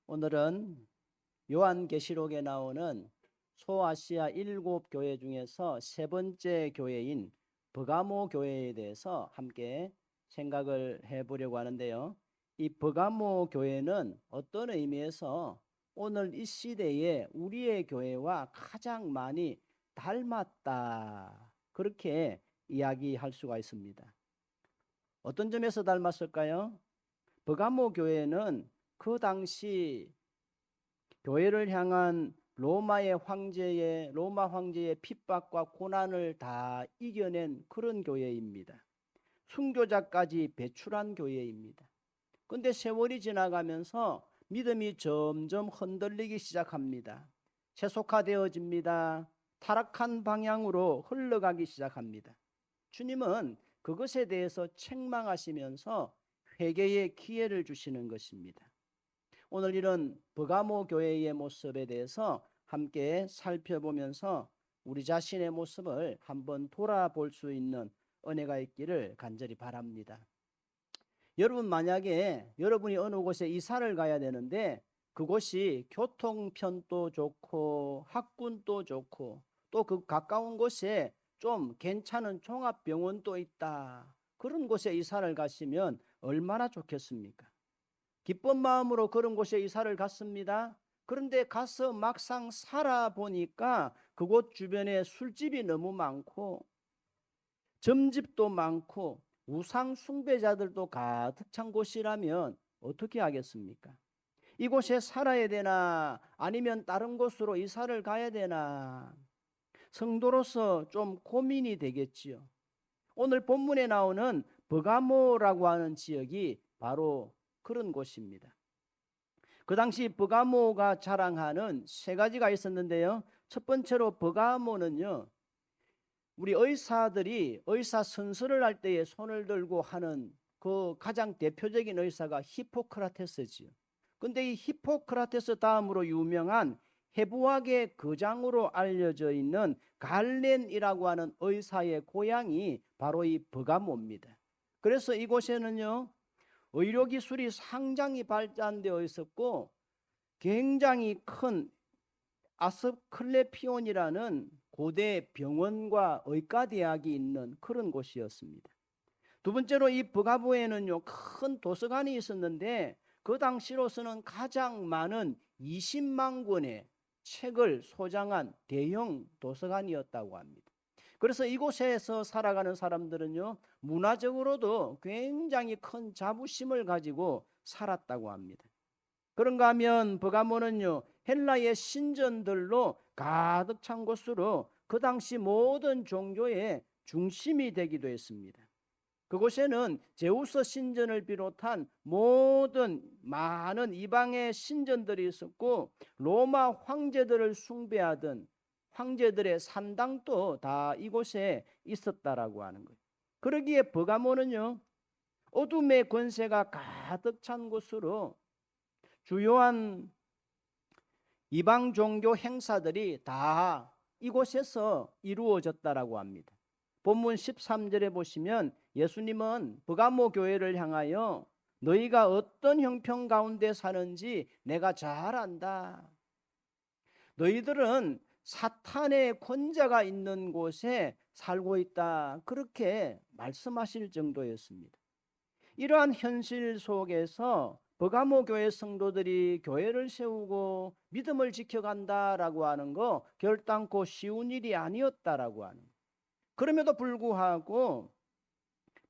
오늘은 요한계시록에 나오는 소아시아 7교회 중에서 세 번째 교회인 버가모 교회에 대해서 함께 생각을 해보려고 하는데요. 이 버가모 교회는 어떤 의미에서 오늘 이 시대에 우리의 교회와 가장 많이 닮았다, 그렇게 이야기할 수가 있습니다. 어떤 점에서 닮았을까요? 버가모 교회는 그 당시 교회를 향한 로마 황제의 핍박과 고난을 다 이겨낸 그런 교회입니다. 순교자까지 배출한 교회입니다. 그런데 세월이 지나가면서 믿음이 점점 흔들리기 시작합니다. 세속화되어집니다. 타락한 방향으로 흘러가기 시작합니다. 주님은 그것에 대해서 책망하시면서 회개의 기회를 주시는 것입니다. 오늘 이런 버가모 교회의 모습에 대해서 함께 살펴보면서 우리 자신의 모습을 한번 돌아볼 수 있는 은혜가 있기를 간절히 바랍니다. 여러분, 만약에 여러분이 어느 곳에 이사를 가야 되는데 그곳이 교통편도 좋고 학군도 좋고 또 그 가까운 곳에 좀 괜찮은 종합병원도 있다, 그런 곳에 이사를 가시면 얼마나 좋겠습니까? 기쁜 마음으로 그런 곳에 이사를 갔습니다. 그런데 가서 막상 살아보니까 그곳 주변에 술집이 너무 많고 점집도 많고 우상 숭배자들도 가득 찬 곳이라면 어떻게 하겠습니까? 이곳에 살아야 되나 아니면 다른 곳으로 이사를 가야 되나, 성도로서 좀 고민이 되겠지요. 오늘 본문에 나오는 버가모라고 하는 지역이 바로 그런 곳입니다. 그 당시 버가모가 자랑하는 세 가지가 있었는데요. 첫 번째로 버가모는요, 우리 의사들이 의사 선서를 할 때에 손을 들고 하는 그 가장 대표적인 의사가 히포크라테스지요. 근데 이 히포크라테스 다음으로 유명한 해부학의 거장으로 알려져 있는 갈렌이라고 하는 의사의 고향이 바로 이 버가모입니다. 그래서 이곳에는요, 의료기술이 상당히 발전되어 있었고 굉장히 큰 아스클레피온이라는 고대 병원과 의과대학이 있는 그런 곳이었습니다. 두 번째로 이 버가모에는요, 큰 도서관이 있었는데 그 당시로서는 가장 많은 20만 권의 책을 소장한 대형 도서관이었다고 합니다. 그래서 이곳에서 살아가는 사람들은요, 문화적으로도 굉장히 큰 자부심을 가지고 살았다고 합니다. 그런가 하면 버가모는요, 헬라의 신전들로 가득 찬 곳으로 그 당시 모든 종교의 중심이 되기도 했습니다. 그곳에는 제우스 신전을 비롯한 모든 많은 이방의 신전들이 있었고 로마 황제들을 숭배하던 황제들의 산당도 다 이곳에 있었다라고 하는 거예요. 그러기에 버가모는요, 어둠의 권세가 가득 찬 곳으로 주요한 이방 종교 행사들이 다 이곳에서 이루어졌다라고 합니다. 본문 13절에 보시면 예수님은 버가모 교회를 향하여 너희가 어떤 형편 가운데 사는지 내가 잘 안다. 너희들은 사탄의 권자가 있는 곳에 살고 있다, 그렇게 말씀하실 정도였습니다. 이러한 현실 속에서 버가모 교회 성도들이 교회를 세우고 믿음을 지켜간다라고 하는 거 결단코 쉬운 일이 아니었다라고 하는 거예요. 그럼에도 불구하고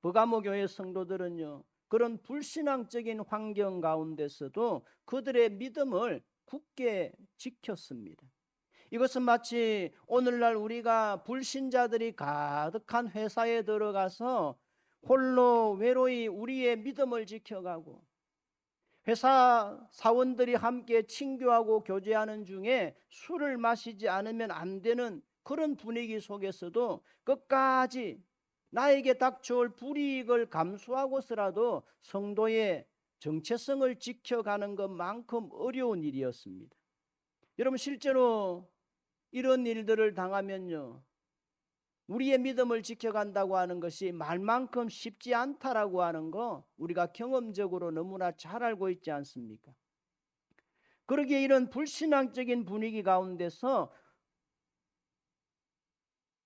버가모 교회 성도들은요, 그런 불신앙적인 환경 가운데서도 그들의 믿음을 굳게 지켰습니다. 이것은 마치 오늘날 우리가 불신자들이 가득한 회사에 들어가서 홀로 외로이 우리의 믿음을 지켜가고 회사 사원들이 함께 친교하고 교제하는 중에 술을 마시지 않으면 안 되는 그런 분위기 속에서도 끝까지 나에게 닥쳐올 불이익을 감수하고서라도 성도의 정체성을 지켜가는 것만큼 어려운 일이었습니다. 여러분, 실제로 이런 일들을 당하면요, 우리의 믿음을 지켜간다고 하는 것이 말만큼 쉽지 않다라고 하는 거 우리가 경험적으로 너무나 잘 알고 있지 않습니까? 그러기에 이런 불신앙적인 분위기 가운데서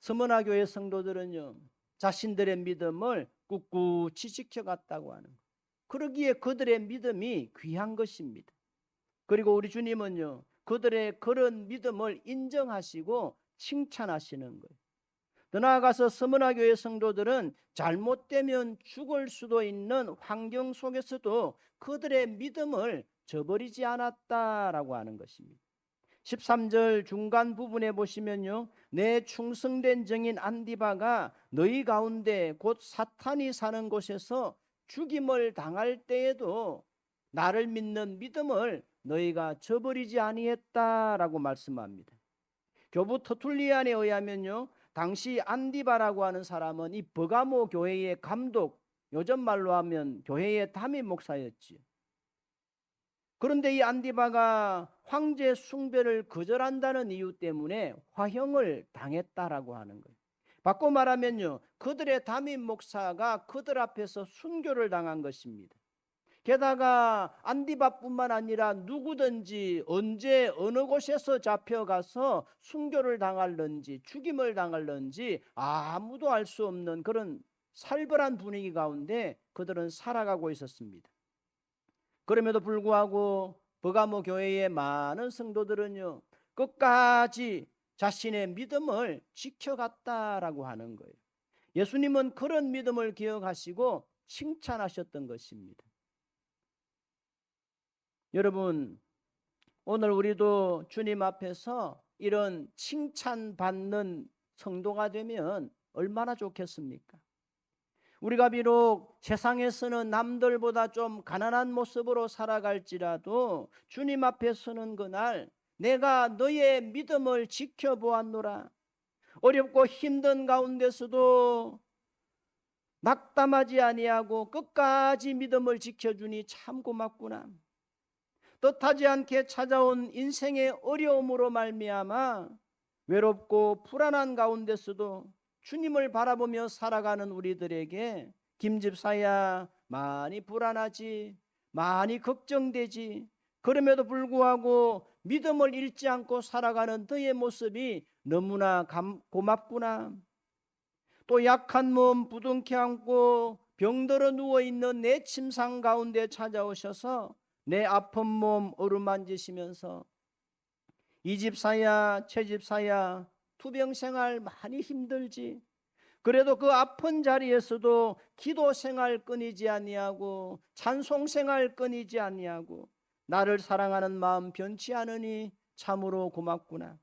서머나 교회 성도들은요, 자신들의 믿음을 꿋꿋이 지켜갔다고 하는 거예요. 그러기에 그들의 믿음이 귀한 것입니다. 그리고 우리 주님은요, 그들의 그런 믿음을 인정하시고 칭찬하시는 거예요. 더 나아가서 서머나 교회 성도들은 잘못되면 죽을 수도 있는 환경 속에서도 그들의 믿음을 저버리지 않았다라고 하는 것입니다. 13절 중간 부분에 보시면요, 내 충성된 증인 안디바가 너희 가운데 곧 사탄이 사는 곳에서 죽임을 당할 때에도 나를 믿는 믿음을 너희가 저버리지 아니했다라고 말씀합니다. 교부 터툴리안에 의하면요, 당시 안디바라고 하는 사람은 이 버가모 교회의 감독, 요즘 말로 하면 교회의 담임 목사였지요. 그런데 이 안디바가 황제 숭배를 거절한다는 이유 때문에 화형을 당했다라고 하는 거예요. 바꿔 말하면요, 그들의 담임 목사가 그들 앞에서 순교를 당한 것입니다. 게다가 안디바뿐만 아니라 누구든지 언제 어느 곳에서 잡혀가서 순교를 당할는지 죽임을 당할는지 아무도 알 수 없는 그런 살벌한 분위기 가운데 그들은 살아가고 있었습니다. 그럼에도 불구하고 버가모 교회의 많은 성도들은요, 끝까지 자신의 믿음을 지켜갔다라고 하는 거예요. 예수님은 그런 믿음을 기억하시고 칭찬하셨던 것입니다. 여러분, 오늘 우리도 주님 앞에서 이런 칭찬받는 성도가 되면 얼마나 좋겠습니까? 우리가 비록 세상에서는 남들보다 좀 가난한 모습으로 살아갈지라도 주님 앞에 서는 그날 내가 너의 믿음을 지켜보았노라. 어렵고 힘든 가운데서도 낙담하지 아니하고 끝까지 믿음을 지켜주니 참 고맙구나. 뜻하지 않게 찾아온 인생의 어려움으로 말미암아 외롭고 불안한 가운데서도 주님을 바라보며 살아가는 우리들에게 김집사야, 많이 불안하지, 많이 걱정되지, 그럼에도 불구하고 믿음을 잃지 않고 살아가는 너의 모습이 너무나 고맙구나. 또 약한 몸 부둥켜 안고 병들어 누워있는 내 침상 가운데 찾아오셔서 내 아픈 몸 어루만지시면서 이 집사야, 제 집사야, 투병 생활 많이 힘들지. 그래도 그 아픈 자리에서도 기도 생활 끊이지 아니하고 찬송 생활 끊이지 아니하고 나를 사랑하는 마음 변치 않으니 참으로 고맙구나.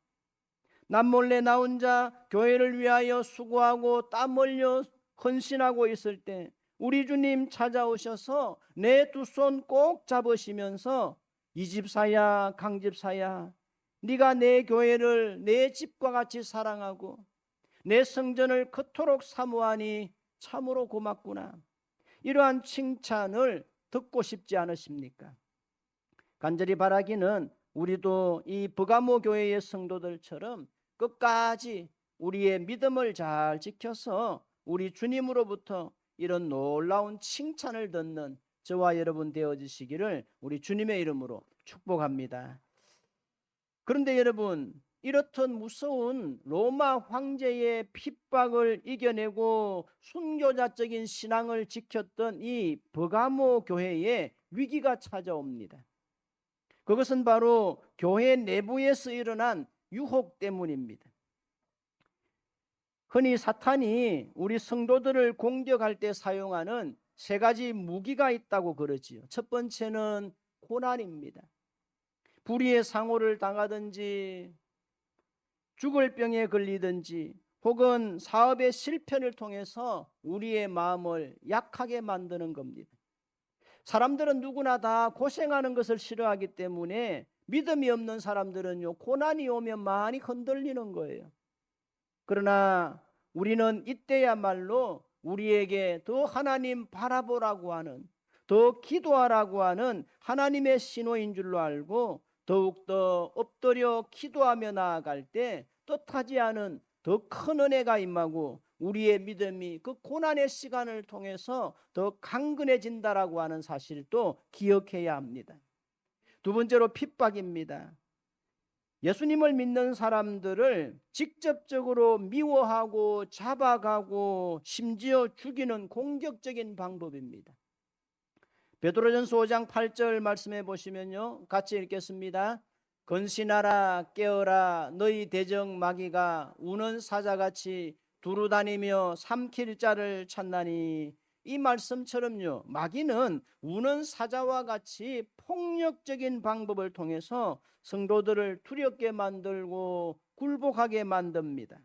남몰래 나 혼자 교회를 위하여 수고하고 땀 흘려 헌신하고 있을 때 우리 주님 찾아오셔서 내 두 손 꼭 잡으시면서 이 집사야, 강 집사야, 네가 내 교회를 내 집과 같이 사랑하고 내 성전을 그토록 사모하니 참으로 고맙구나. 이러한 칭찬을 듣고 싶지 않으십니까? 간절히 바라기는 우리도 이 버가모 교회의 성도들처럼 끝까지 우리의 믿음을 잘 지켜서 우리 주님으로부터 이런 놀라운 칭찬을 듣는 저와 여러분 되어주시기를 우리 주님의 이름으로 축복합니다. 그런데 여러분, 이렇듯 무서운 로마 황제의 핍박을 이겨내고 순교자적인 신앙을 지켰던 이 버가모 교회에 위기가 찾아옵니다. 그것은 바로 교회 내부에서 일어난 유혹 때문입니다. 흔히 사탄이 우리 성도들을 공격할 때 사용하는 세 가지 무기가 있다고 그러지요. 첫 번째는 고난입니다. 불의의 상호를 당하든지 죽을 병에 걸리든지 혹은 사업의 실패를 통해서 우리의 마음을 약하게 만드는 겁니다. 사람들은 누구나 다 고생하는 것을 싫어하기 때문에 믿음이 없는 사람들은요, 고난이 오면 많이 흔들리는 거예요. 그러나 우리는 이때야말로 우리에게 더 하나님 바라보라고 하는, 더 기도하라고 하는 하나님의 신호인 줄로 알고 더욱더 엎드려 기도하며 나아갈 때 뜻하지 않은 더 큰 은혜가 임하고 우리의 믿음이 그 고난의 시간을 통해서 더 강건해진다라고 하는 사실도 기억해야 합니다. 두 번째로 핍박입니다. 예수님을 믿는 사람들을 직접적으로 미워하고 잡아가고 심지어 죽이는 공격적인 방법입니다. 베드로전서 5장 8절 말씀해 보시면요, 같이 읽겠습니다. 건신하라 깨어라 너희 대적 마귀가 우는 사자같이 두루다니며 삼킬 자를 찾나니. 이 말씀처럼요, 마귀는 우는 사자와 같이 폭력적인 방법을 통해서 성도들을 두렵게 만들고 굴복하게 만듭니다.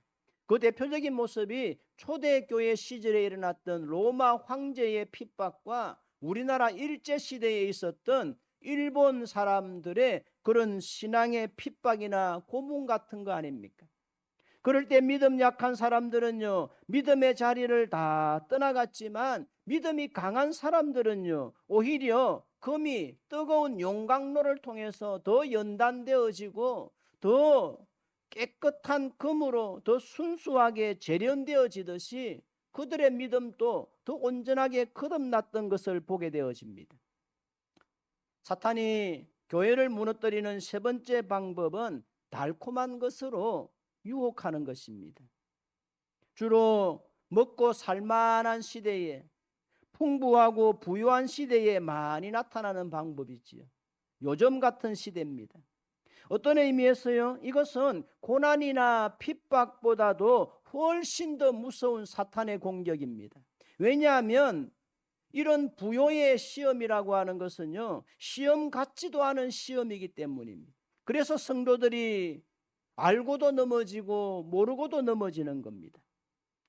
그 대표적인 모습이 초대교회 시절에 일어났던 로마 황제의 핍박과 우리나라 일제시대에 있었던 일본 사람들의 그런 신앙의 핍박이나 고문 같은 거 아닙니까? 그럴 때 믿음 약한 사람들은요, 믿음의 자리를 다 떠나갔지만 믿음이 강한 사람들은요, 오히려 금이 뜨거운 용광로를 통해서 더 연단되어지고 더 깨끗한 금으로 더 순수하게 재련되어지듯이 그들의 믿음도 더 온전하게 거듭났던 것을 보게 되어집니다. 사탄이 교회를 무너뜨리는 세 번째 방법은 달콤한 것으로 유혹하는 것입니다. 주로 먹고 살만한 시대에, 풍부하고 부유한 시대에 많이 나타나는 방법이지요. 요즘 같은 시대입니다. 어떤 의미에서요, 이것은 고난이나 핍박보다도 훨씬 더 무서운 사탄의 공격입니다. 왜냐하면 이런 부요의 시험이라고 하는 것은요, 시험 같지도 않은 시험이기 때문입니다. 그래서 성도들이 알고도 넘어지고 모르고도 넘어지는 겁니다.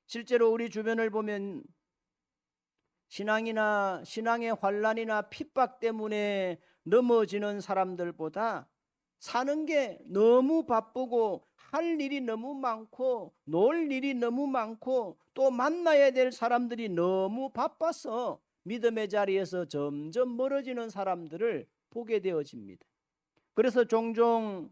실제로 우리 주변을 보면 신앙의 환난이나 핍박 때문에 넘어지는 사람들보다 사는 게 너무 바쁘고 할 일이 너무 많고 놀 일이 너무 많고 또 만나야 될 사람들이 너무 바빠서 믿음의 자리에서 점점 멀어지는 사람들을 보게 되어집니다. 그래서 종종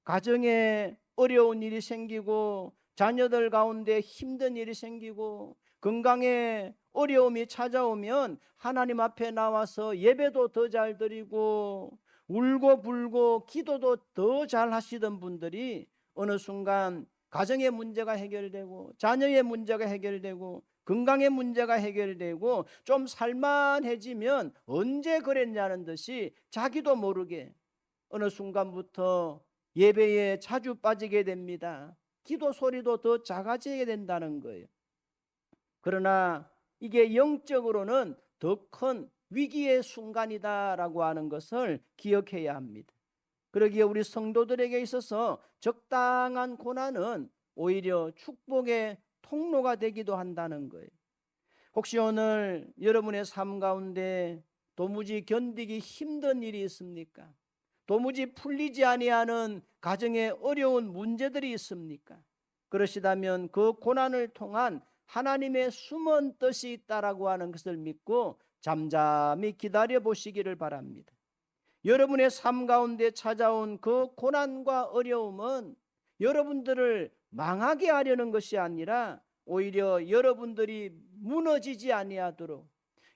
가정에 어려운 일이 생기고 자녀들 가운데 힘든 일이 생기고 건강에 어려움이 찾아오면 하나님 앞에 나와서 예배도 더 잘 드리고 울고 불고 기도도 더 잘 하시던 분들이 어느 순간 가정의 문제가 해결되고 자녀의 문제가 해결되고 건강의 문제가 해결되고 좀 살만해지면 언제 그랬냐는 듯이 자기도 모르게 어느 순간부터 예배에 자주 빠지게 됩니다. 기도 소리도 더 작아지게 된다는 거예요. 그러나 이게 영적으로는 더 큰 위기의 순간이다라고 하는 것을 기억해야 합니다. 그러기에 우리 성도들에게 있어서 적당한 고난은 오히려 축복의 통로가 되기도 한다는 거예요. 혹시 오늘 여러분의 삶 가운데 도무지 견디기 힘든 일이 있습니까? 도무지 풀리지 아니하는 가정에 어려운 문제들이 있습니까? 그러시다면 그 고난을 통한 하나님의 숨은 뜻이 있다라고 하는 것을 믿고 잠잠히 기다려 보시기를 바랍니다. 여러분의 삶 가운데 찾아온 그 고난과 어려움은 여러분들을 망하게 하려는 것이 아니라 오히려 여러분들이 무너지지 아니하도록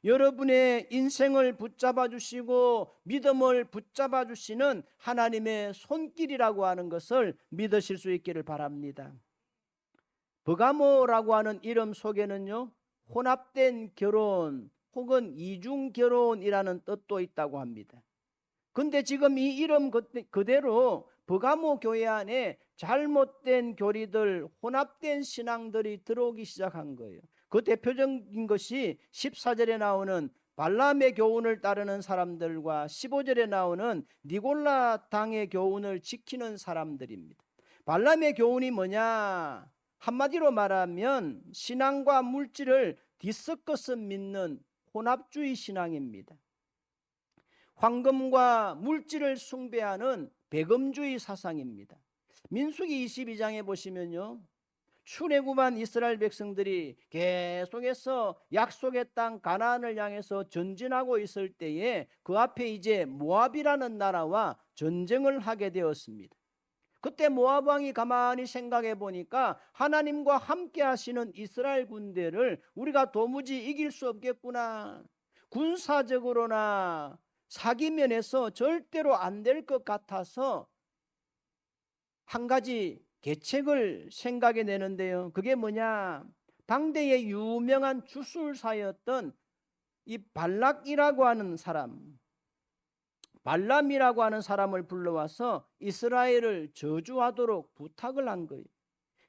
여러분의 인생을 붙잡아 주시고 믿음을 붙잡아 주시는 하나님의 손길이라고 하는 것을 믿으실 수 있기를 바랍니다. 버가모라고 하는 이름 속에는요, 혼합된 결혼 혹은 이중 결혼이라는 뜻도 있다고 합니다. 근데 지금 이 이름 그대로 버가모 교회 안에 잘못된 교리들, 혼합된 신앙들이 들어오기 시작한 거예요. 그 대표적인 것이 14절에 나오는 발람의 교훈을 따르는 사람들과 15절에 나오는 니골라 당의 교훈을 지키는 사람들입니다. 발람의 교훈이 뭐냐? 한마디로 말하면 신앙과 물질을 뒤섞어서 믿는 혼합주의 신앙입니다. 황금과 물질을 숭배하는 배금주의 사상입니다. 민수기 22장에 보시면요, 출애굽한 이스라엘 백성들이 계속해서 약속의 땅 가나안을 향해서 전진하고 있을 때에 그 앞에 이제 모압이라는 나라와 전쟁을 하게 되었습니다. 그때 모압 왕이 가만히 생각해 보니까 하나님과 함께 하시는 이스라엘 군대를 우리가 도무지 이길 수 없겠구나. 군사적으로나 사기면에서 절대로 안 될 것 같아서 한 가지 계책을 생각해 내는데요. 그게 뭐냐? 당대의 유명한 주술사였던 이 발락이라고 하는 사람, 발람이라고 하는 사람을 불러와서 이스라엘을 저주하도록 부탁을 한 거예요.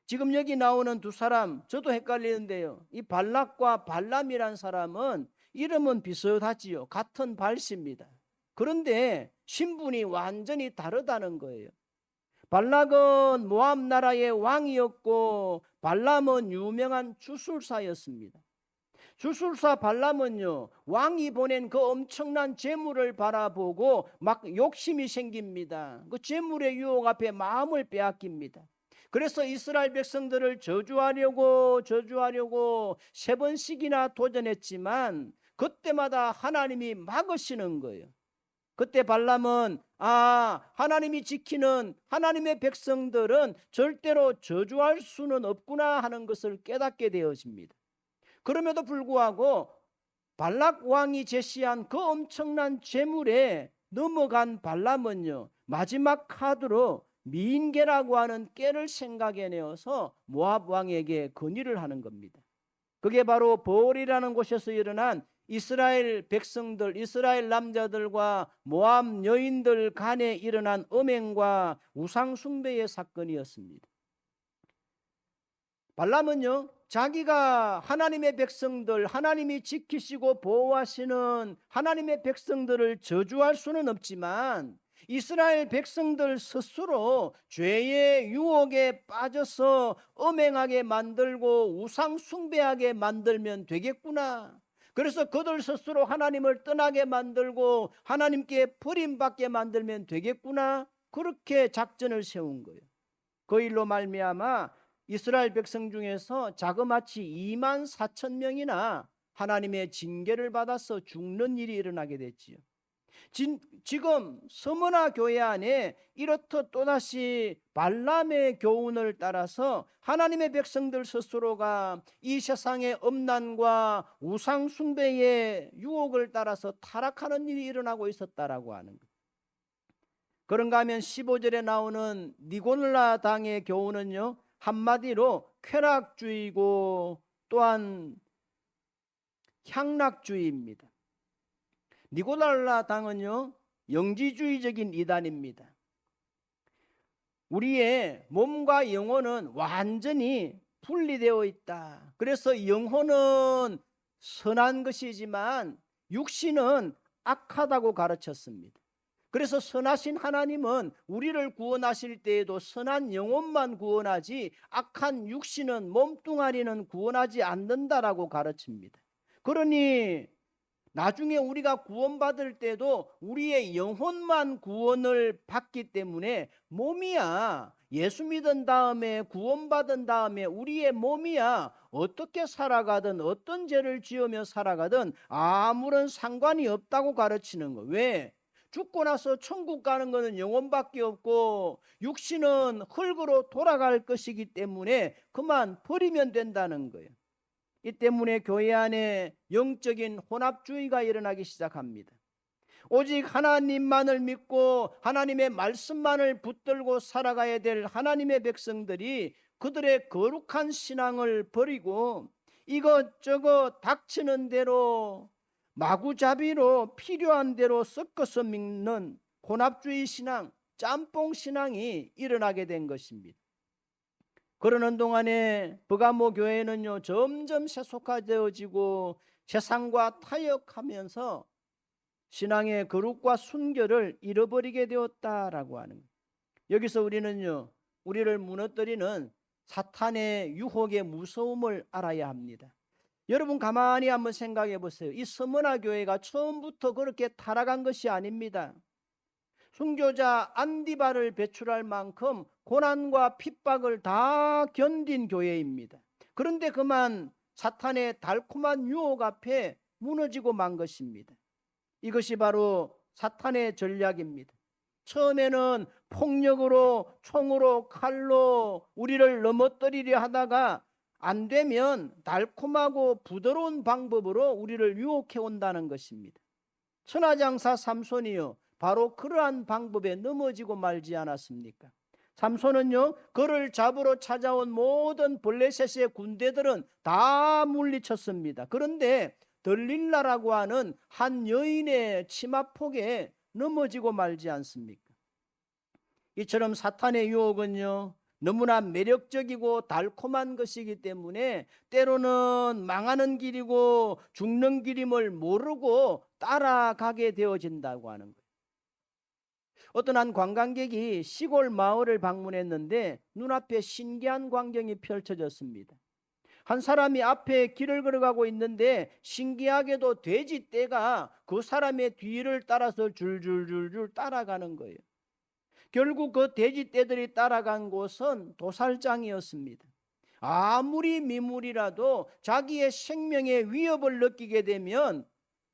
지금 여기 나오는 두 사람 저도 헷갈리는데요. 이 발락과 발람이란 사람은 이름은 비슷하지요. 같은 발씨입니다. 그런데 신분이 완전히 다르다는 거예요. 발락은 모압 나라의 왕이었고 발람은 유명한 주술사였습니다. 주술사 발람은요, 왕이 보낸 그 엄청난 재물을 바라보고 막 욕심이 생깁니다. 그 재물의 유혹 앞에 마음을 빼앗깁니다. 그래서 이스라엘 백성들을 저주하려고 3번씩이나 도전했지만 그때마다 하나님이 막으시는 거예요. 그때 발람은 하나님이 지키는 하나님의 백성들은 절대로 저주할 수는 없구나 하는 것을 깨닫게 되어집니다. 그럼에도 불구하고 발락 왕이 제시한 그 엄청난 재물에 넘어간 발람은요, 마지막 카드로 미인계라고 하는 깨를 생각해내어서 모압 왕에게 건의를 하는 겁니다. 그게 바로 보올이라는 곳에서 일어난 이스라엘 백성들, 이스라엘 남자들과 모압 여인들 간에 일어난 음행과 우상숭배의 사건이었습니다. 발람은요, 자기가 하나님의 백성들, 하나님이 지키시고 보호하시는 하나님의 백성들을 저주할 수는 없지만 이스라엘 백성들 스스로 죄의 유혹에 빠져서 음행하게 만들고 우상 숭배하게 만들면 되겠구나. 그래서 그들 스스로 하나님을 떠나게 만들고 하나님께 버림받게 만들면 되겠구나. 그렇게 작전을 세운 거예요. 그 일로 말미암아 이스라엘 백성 중에서 자그마치 24,000명이나 하나님의 징계를 받아서 죽는 일이 일어나게 됐지요. 지금 서머나 교회 안에 이렇듯 또다시 발람의 교훈을 따라서 하나님의 백성들 스스로가 이 세상의 음란과 우상 숭배의 유혹을 따라서 타락하는 일이 일어나고 있었다라고 하는 것. 그런가 하면 15절에 나오는 니골라 당의 교훈은요, 한마디로 쾌락주의고 또한 향락주의입니다. 니골라 당은요, 영지주의적인 이단입니다. 우리의 몸과 영혼은 완전히 분리되어 있다. 그래서 영혼은 선한 것이지만 육신은 악하다고 가르쳤습니다. 그래서 선하신 하나님은 우리를 구원하실 때에도 선한 영혼만 구원하지 악한 육신은 몸뚱아리는 구원하지 않는다라고 가르칩니다. 그러니 나중에 우리가 구원받을 때도 우리의 영혼만 구원을 받기 때문에 몸이야, 예수 믿은 다음에 구원받은 다음에 우리의 몸이야 어떻게 살아가든 어떤 죄를 지으며 살아가든 아무런 상관이 없다고 가르치는 거. 왜? 죽고 나서 천국 가는 것은 영혼밖에 없고 육신은 흙으로 돌아갈 것이기 때문에 그만 버리면 된다는 거예요. 이 때문에 교회 안에 영적인 혼합주의가 일어나기 시작합니다. 오직 하나님만을 믿고 하나님의 말씀만을 붙들고 살아가야 될 하나님의 백성들이 그들의 거룩한 신앙을 버리고 이것저것 닥치는 대로 마구잡이로 필요한 대로 섞어서 믿는 혼합주의 신앙, 짬뽕 신앙이 일어나게 된 것입니다. 그러는 동안에 버가모 교회는요, 점점 세속화되어지고 세상과 타협하면서 신앙의 거룩과 순결을 잃어버리게 되었다라고 하는 거예요. 여기서 우리는요, 우리를 무너뜨리는 사탄의 유혹의 무서움을 알아야 합니다. 여러분 가만히 한번 생각해 보세요. 이 서머나 교회가 처음부터 그렇게 타락한 것이 아닙니다. 순교자 안디바를 배출할 만큼 고난과 핍박을 다 견딘 교회입니다. 그런데 그만 사탄의 달콤한 유혹 앞에 무너지고 만 것입니다. 이것이 바로 사탄의 전략입니다. 처음에는 폭력으로, 총으로, 칼로 우리를 넘어뜨리려 하다가 안 되면 달콤하고 부드러운 방법으로 우리를 유혹해 온다는 것입니다. 천하장사 삼손이요, 바로 그러한 방법에 넘어지고 말지 않았습니까? 삼손은요, 그를 잡으러 찾아온 모든 블레셋의 군대들은 다 물리쳤습니다. 그런데 들릴라라고 하는 한 여인의 치마폭에 넘어지고 말지 않습니까? 이처럼 사탄의 유혹은요, 너무나 매력적이고 달콤한 것이기 때문에 때로는 망하는 길이고 죽는 길임을 모르고 따라가게 되어진다고 하는 거예요. 어떤 한 관광객이 시골 마을을 방문했는데 눈앞에 신기한 광경이 펼쳐졌습니다. 한 사람이 앞에 길을 걸어가고 있는데 신기하게도 돼지떼가 그 사람의 뒤를 따라서 줄줄줄줄 따라가는 거예요. 결국 그 돼지떼들이 따라간 곳은 도살장이었습니다. 아무리 미물이라도 자기의 생명에 위협을 느끼게 되면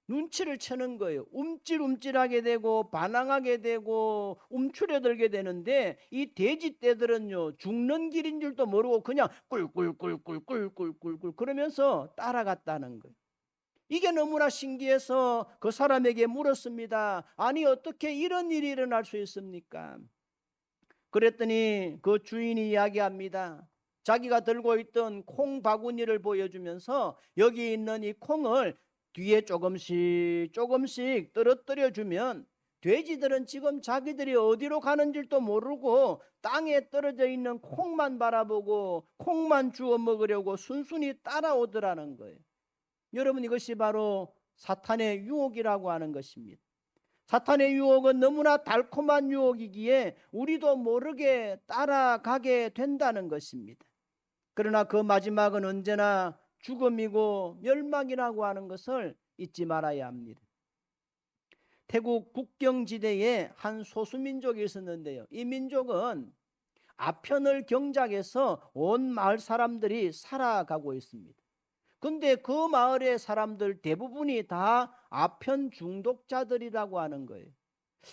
눈치를 채는 거예요. 움찔움찔하게 되고 반항하게 되고 움츠려들게 되는데, 이 돼지떼들은요, 죽는 길인 줄도 모르고 그냥 꿀꿀꿀꿀꿀꿀꿀꿀 그러면서 따라갔다는 거예요. 이게 너무나 신기해서 그 사람에게 물었습니다. 아니, 어떻게 이런 일이 일어날 수 있습니까? 그랬더니 그 주인이 이야기합니다. 자기가 들고 있던 콩 바구니를 보여주면서 여기 있는 이 콩을 뒤에 조금씩 떨어뜨려 주면 돼지들은 지금 자기들이 어디로 가는 줄도 모르고 땅에 떨어져 있는 콩만 바라보고 콩만 주워 먹으려고 순순히 따라오더라는 거예요. 여러분, 이것이 바로 사탄의 유혹이라고 하는 것입니다. 사탄의 유혹은 너무나 달콤한 유혹이기에 우리도 모르게 따라가게 된다는 것입니다. 그러나 그 마지막은 언제나 죽음이고 멸망이라고 하는 것을 잊지 말아야 합니다. 태국 국경지대에 한 소수민족이 있었는데요, 이 민족은 아편을 경작해서 온 마을 사람들이 살아가고 있습니다. 근데 그 마을의 사람들 대부분이 다 아편 중독자들이라고 하는 거예요.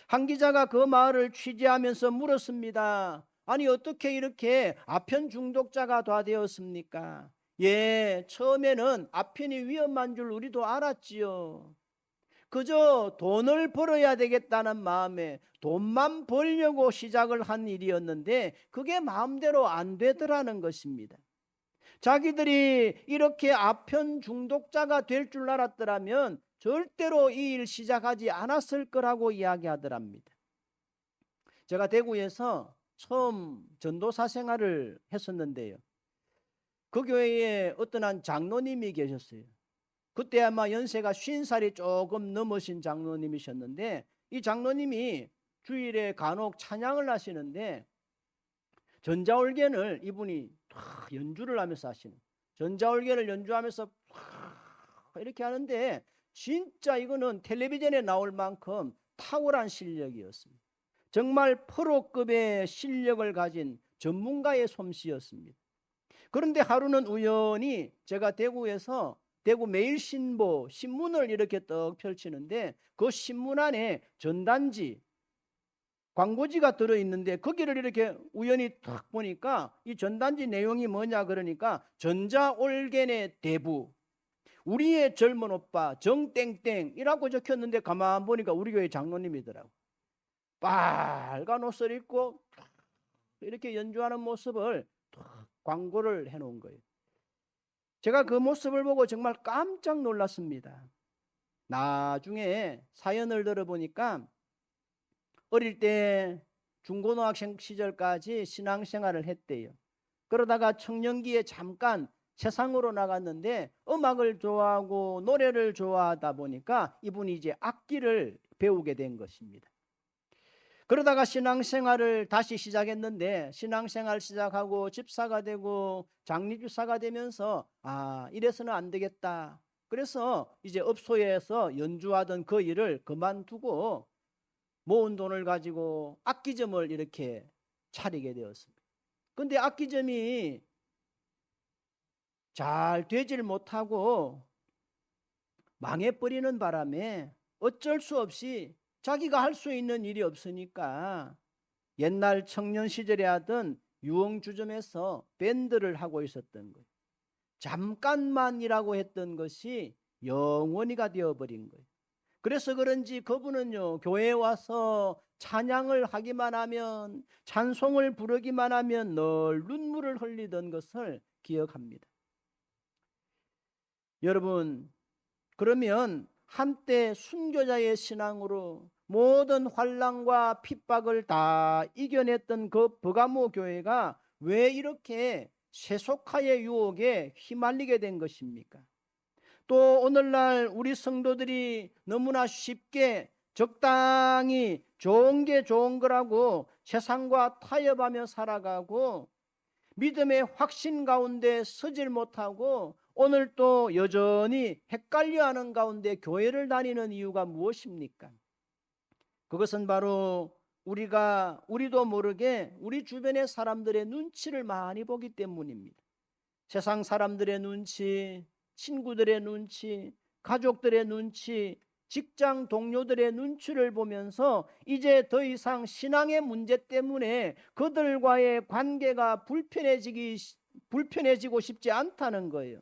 한 기자가 그 마을을 취재하면서 물었습니다. 아니, 어떻게 이렇게 아편 중독자가 다 되었습니까? 예, 처음에는 아편이 위험한 줄 우리도 알았지요. 그저 돈을 벌어야 되겠다는 마음에 돈만 벌려고 시작을 한 일이었는데 그게 마음대로 안 되더라는 것입니다. 자기들이 이렇게 아편 중독자가 될 줄 알았더라면 절대로 이 일 시작하지 않았을 거라고 이야기하더랍니다. 제가 대구에서 처음 전도사 생활을 했었는데요, 그 교회에 어떤 한 장로님이 계셨어요. 그때 아마 연세가 50살이 조금 넘으신 장로님이셨는데, 이 장로님이 주일에 간혹 찬양을 하시는데 전자올겐을 이분이 연주를 하면서 하시는, 전자올겐을 연주하면서 이렇게 하는데 진짜 이거는 텔레비전에 나올 만큼 탁월한 실력이었습니다. 정말 프로급의 실력을 가진 전문가의 솜씨였습니다. 그런데 하루는 우연히 제가 대구에서 대구 매일신보 신문을 이렇게 떡 펼치는데 그 신문 안에 전단지 광고지가 들어있는데 거기를 이렇게 우연히 탁 보니까 이 전단지 내용이 뭐냐 그러니까 전자올겐의 대부, 우리의 젊은 오빠 정땡땡이라고 적혔는데 가만 보니까 우리 교회 장로님이더라고. 빨간 옷을 입고 이렇게 연주하는 모습을 광고를 해놓은 거예요. 제가 그 모습을 보고 정말 깜짝 놀랐습니다. 나중에 사연을 들어보니까 어릴 때 중고등학생 시절까지 신앙생활을 했대요. 그러다가 청년기에 잠깐 세상으로 나갔는데 음악을 좋아하고 노래를 좋아하다 보니까 이분이 이제 악기를 배우게 된 것입니다. 그러다가 신앙생활을 다시 시작했는데 신앙생활 시작하고 집사가 되고 장리주사가 되면서 이래서는 안 되겠다. 그래서 이제 업소에서 연주하던 그 일을 그만두고 모은 돈을 가지고 악기점을 이렇게 차리게 되었습니다. 근데 악기점이 잘 되질 못하고 망해버리는 바람에 어쩔 수 없이 자기가 할 수 있는 일이 없으니까 옛날 청년 시절에 하던 유흥주점에서 밴드를 하고 있었던 거예요. 잠깐만이라고 했던 것이 영원히가 되어버린 거예요. 그래서 그런지 그분은요, 교회에 와서 찬양을 하기만 하면, 찬송을 부르기만 하면 늘 눈물을 흘리던 것을 기억합니다. 여러분, 그러면 한때 순교자의 신앙으로 모든 환난과 핍박을 다 이겨냈던 그 버가모 교회가 왜 이렇게 세속화의 유혹에 휘말리게 된 것입니까? 또 오늘날 우리 성도들이 너무나 쉽게 적당히 좋은 게 좋은 거라고 세상과 타협하며 살아가고 믿음의 확신 가운데 서질 못하고 오늘 또 여전히 헷갈려하는 가운데 교회를 다니는 이유가 무엇입니까? 그것은 바로 우리도 모르게 우리 주변의 사람들의 눈치를 많이 보기 때문입니다. 세상 사람들의 눈치, 친구들의 눈치, 가족들의 눈치, 직장 동료들의 눈치를 보면서 이제 더 이상 신앙의 문제 때문에 그들과의 관계가 불편해지고 싶지 않다는 거예요.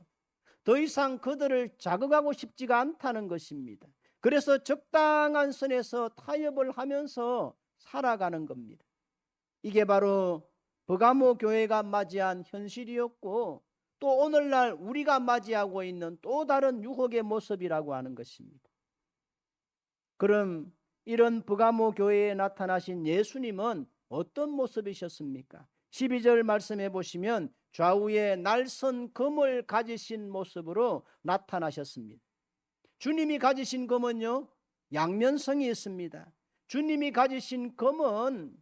더 이상 그들을 자극하고 싶지가 않다는 것입니다. 그래서 적당한 선에서 타협을 하면서 살아가는 겁니다. 이게 바로 버가모 교회가 맞이한 현실이었고 또 오늘날 우리가 맞이하고 있는 또 다른 유혹의 모습이라고 하는 것입니다. 그럼 이런 버가모 교회에 나타나신 예수님은 어떤 모습이셨습니까? 12절 말씀해 보시면 좌우에 날선 검을 가지신 모습으로 나타나셨습니다. 주님이 가지신 검은요, 양면성이 있습니다. 주님이 가지신 검은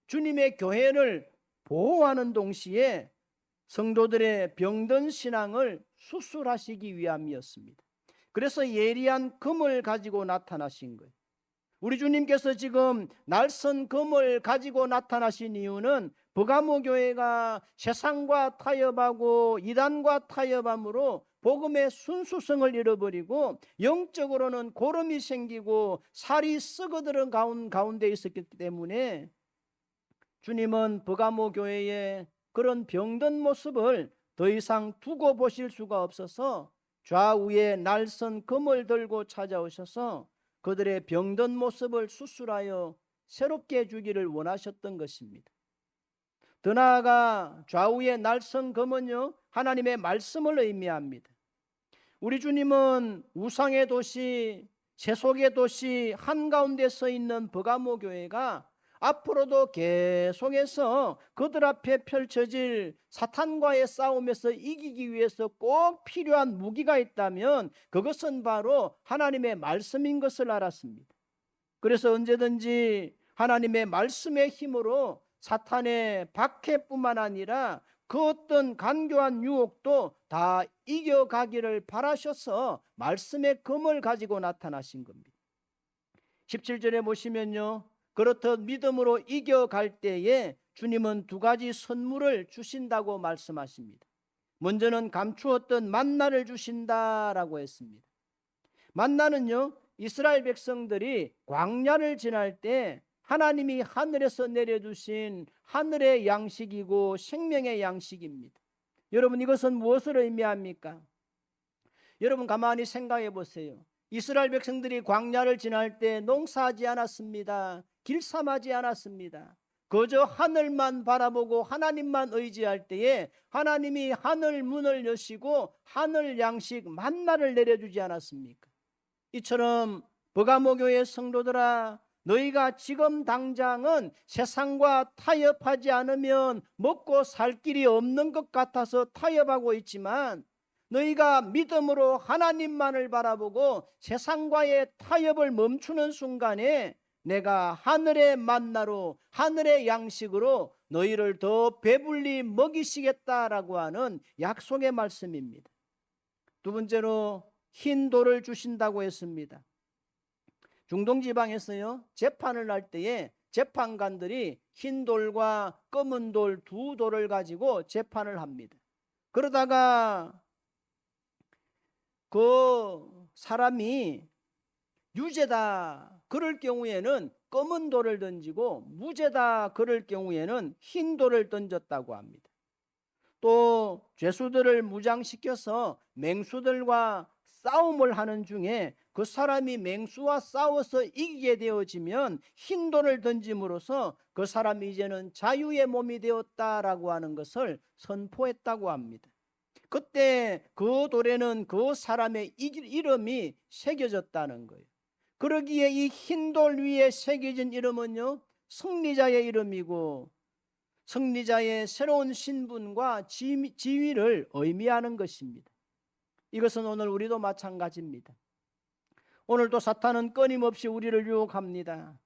주님의 교회를 보호하는 동시에 성도들의 병든 신앙을 수술하시기 위함이었습니다. 그래서 예리한 검을 가지고 나타나신 거예요. 우리 주님께서 지금 날선 검을 가지고 나타나신 이유는 버가모 교회가 세상과 타협하고 이단과 타협함으로 복음의 순수성을 잃어버리고 영적으로는 고름이 생기고 살이 썩어들은 가운데 있었기 때문에 주님은 버가모 교회의 그런 병든 모습을 더 이상 두고 보실 수가 없어서 좌우에 날선 검을 들고 찾아오셔서 그들의 병든 모습을 수술하여 새롭게 해주기를 원하셨던 것입니다. 더 나아가 좌우에 날선 검은요, 하나님의 말씀을 의미합니다. 우리 주님은 우상의 도시, 세속의 도시 한가운데 서 있는 버가모 교회가 앞으로도 계속해서 그들 앞에 펼쳐질 사탄과의 싸움에서 이기기 위해서 꼭 필요한 무기가 있다면 그것은 바로 하나님의 말씀인 것을 알았습니다. 그래서 언제든지 하나님의 말씀의 힘으로 사탄의 박해뿐만 아니라 그 어떤 간교한 유혹도 다 이겨가기를 바라셔서 말씀의 검을 가지고 나타나신 겁니다. 17절에 보시면요, 그렇듯 믿음으로 이겨갈 때에 주님은 두 가지 선물을 주신다고 말씀하십니다. 먼저는 감추었던 만나를 주신다라고 했습니다. 만나는요, 이스라엘 백성들이 광야를 지날 때 하나님이 하늘에서 내려주신 하늘의 양식이고 생명의 양식입니다. 여러분, 이것은 무엇을 의미합니까? 여러분 가만히 생각해 보세요. 이스라엘 백성들이 광야를 지날 때 농사하지 않았습니다. 길쌈하지 않았습니다. 그저 하늘만 바라보고 하나님만 의지할 때에 하나님이 하늘 문을 여시고 하늘 양식 만나를 내려주지 않았습니까? 이처럼 버가모 교회 성도들아, 너희가 지금 당장은 세상과 타협하지 않으면 먹고 살 길이 없는 것 같아서 타협하고 있지만 너희가 믿음으로 하나님만을 바라보고 세상과의 타협을 멈추는 순간에 내가 하늘의 만나로 하늘의 양식으로 너희를 더 배불리 먹이시겠다라고 하는 약속의 말씀입니다. 두 번째로 흰 돌을 주신다고 했습니다. 중동 지방에서요, 재판을 할 때에 재판관들이 흰 돌과 검은 돌 두 돌을 가지고 재판을 합니다. 그러다가 그 사람이 유죄다 그럴 경우에는 검은 돌을 던지고 무죄다 그럴 경우에는 흰 돌을 던졌다고 합니다. 또 죄수들을 무장시켜서 맹수들과 싸움을 하는 중에 그 사람이 맹수와 싸워서 이기게 되어지면 흰 돌을 던짐으로써 그 사람이 이제는 자유의 몸이 되었다라고 하는 것을 선포했다고 합니다. 그때 그 돌에는 그 사람의 이름이 새겨졌다는 거예요. 그러기에 이 흰 돌 위에 새겨진 이름은요, 승리자의 이름이고 승리자의 새로운 신분과 지위를 의미하는 것입니다. 이것은 오늘 우리도 마찬가지입니다. 오늘도 사탄은 끊임없이 우리를 유혹합니다.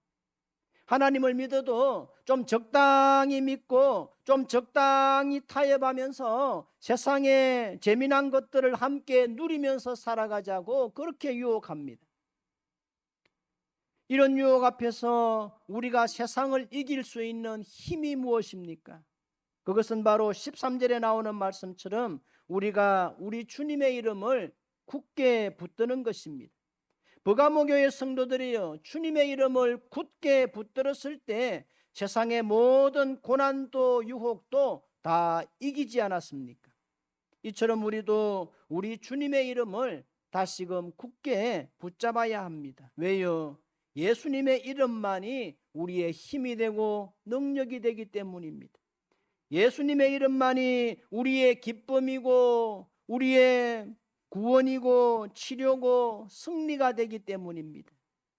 하나님을 믿어도 좀 적당히 믿고 좀 적당히 타협하면서 세상의 재미난 것들을 함께 누리면서 살아가자고 그렇게 유혹합니다. 이런 유혹 앞에서 우리가 세상을 이길 수 있는 힘이 무엇입니까? 그것은 바로 13절에 나오는 말씀처럼 우리가 우리 주님의 이름을 굳게 붙드는 것입니다. 버가모 교회 성도들이요, 주님의 이름을 굳게 붙들었을 때 세상의 모든 고난도 유혹도 다 이기지 않았습니까? 이처럼 우리도 우리 주님의 이름을 다시금 굳게 붙잡아야 합니다. 왜요? 예수님의 이름만이 우리의 힘이 되고 능력이 되기 때문입니다. 예수님의 이름만이 우리의 기쁨이고 우리의 구원이고 치료고 승리가 되기 때문입니다.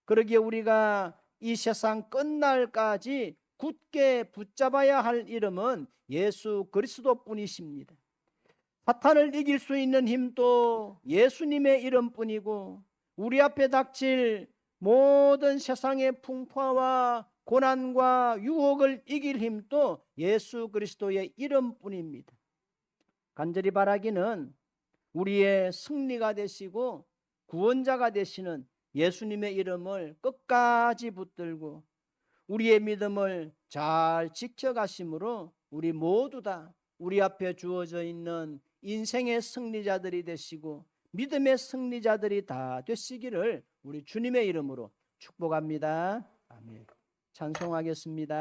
그러기에 우리가 이 세상 끝날까지 굳게 붙잡아야 할 이름은 예수 그리스도뿐이십니다. 사탄을 이길 수 있는 힘도 예수님의 이름뿐이고 우리 앞에 닥칠 모든 세상의 풍파와 고난과 유혹을 이길 힘도 예수 그리스도의 이름뿐입니다. 간절히 바라기는 우리의 승리가 되시고 구원자가 되시는 예수님의 이름을 끝까지 붙들고 우리의 믿음을 잘 지켜가심으로 우리 모두 다 우리 앞에 주어져 있는 인생의 승리자들이 되시고 믿음의 승리자들이 다 되시기를 우리 주님의 이름으로 축복합니다. 아멘. 찬송하겠습니다.